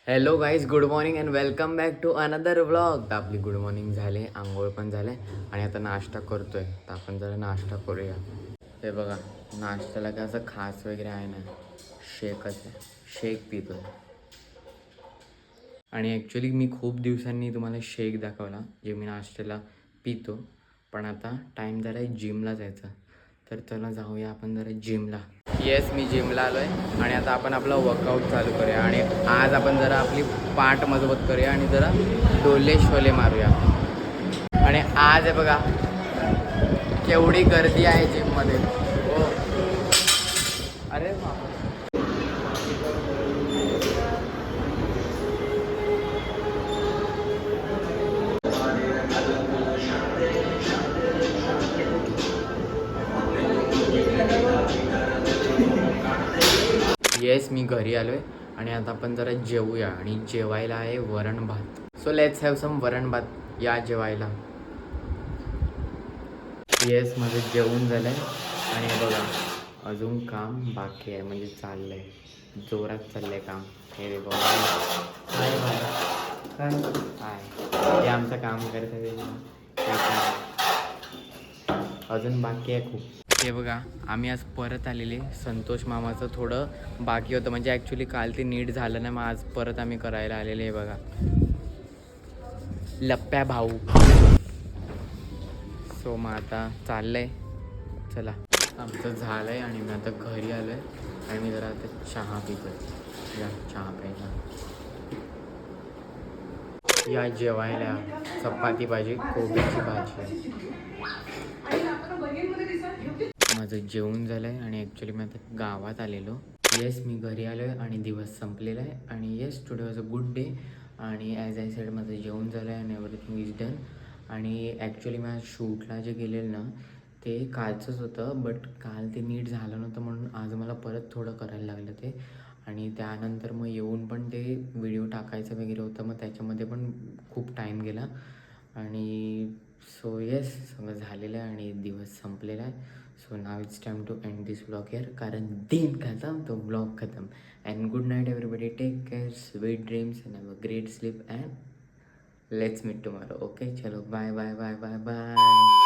Hello guys, good morning and welcome back to another vlog. आपली good morning झाले, आंघोळ पण झाले आणि आता नाश्ता करतोय. तर आपण जरा नाश्ता करूया. हे बघा, नाश्त्याला काय असं खास वगैरे आहे ना, शेकच आहे, शेक पितोय. आणि ॲक्च्युली मी खूप दिवसांनी तुम्हाला शेक दाखवला जे मी नाश्त्याला पितो. पण आता टाईम झाला आहे जिमला जायचा, तर चला जाऊया आपण जरा जिमला. येस, मी जिमला आलो आहे आणि आता आपण आपलं वर्कआउट चालू करूया. आणि आज आपण जरा आपली पाठ मजबूत करूया आणि जरा डोले शोले मारूया. आणि आज आहे बघा केवढी गर्दी आहे जिममध्ये. हो, अरे बापरे. येस, मी घरी आलो आहे आणि आता आपण जरा जेवूया. आणि जेवायला आहे वरण भात. सो लेट्स हॅव सम वरण भात, या जेवायला. येस, माझं जेवण झालं आहे आणि बघा अजून काम बाकी आहे, म्हणजे चाललं आहे, जोरात चाललं आहे काम. हे बघा काय काय हे आमचं काम करत आहे, अजून बाकी आहे खूप. हे बघा, आम्ही आज परत आलेले. संतोष मामाचं थोडं बाकी होतं, म्हणजे ॲक्च्युली काल ते नीट झालं नाही, मग आज परत आम्ही करायला आलेले. हे बघा, लप्प्या भाऊ. सो मग आता चाललंय, चला. आमचं झालं आहे आणि मी आता घरी आलो आहे आणि मी जरा आता चहा पितो. या चहा प्यायला, या जेवायला. चपाती भाजी, कोबीची भाजी. माझं जेवण झालं आहे आणि ॲक्च्युली मी आता गावात आलेलो. येस, मी घरी आलो आहे आणि दिवस संपलेला आहे. आणि yes, today was a good day. आणि ॲज आय सेड माझं जेवण झालं आहे आणि एव्हरीथिंग इज डन. आणि ॲक्च्युली मी आज शूटला जे गेलेलं ना, ते कालचंच होतं, बट काल ते नीट झालं नव्हतं, म्हणून आज मला परत थोडं करायला लागलं ते. आणि त्यानंतर मग येऊन पण ते व्हिडिओ टाकायचं वगैरे होतं, मग त्याच्यामध्ये पण खूप टाईम गेला. आणि सो येस, सगळं झालेलं आहे आणि दिवस संपलेला आहे. So now it's time to end this blog here, कारण दिन खतम तो ब्लॉग खतम. And good night everybody, take care, sweet dreams and have a great sleep and let's meet tomorrow. Okay, चलो, bye bye bye bye bye.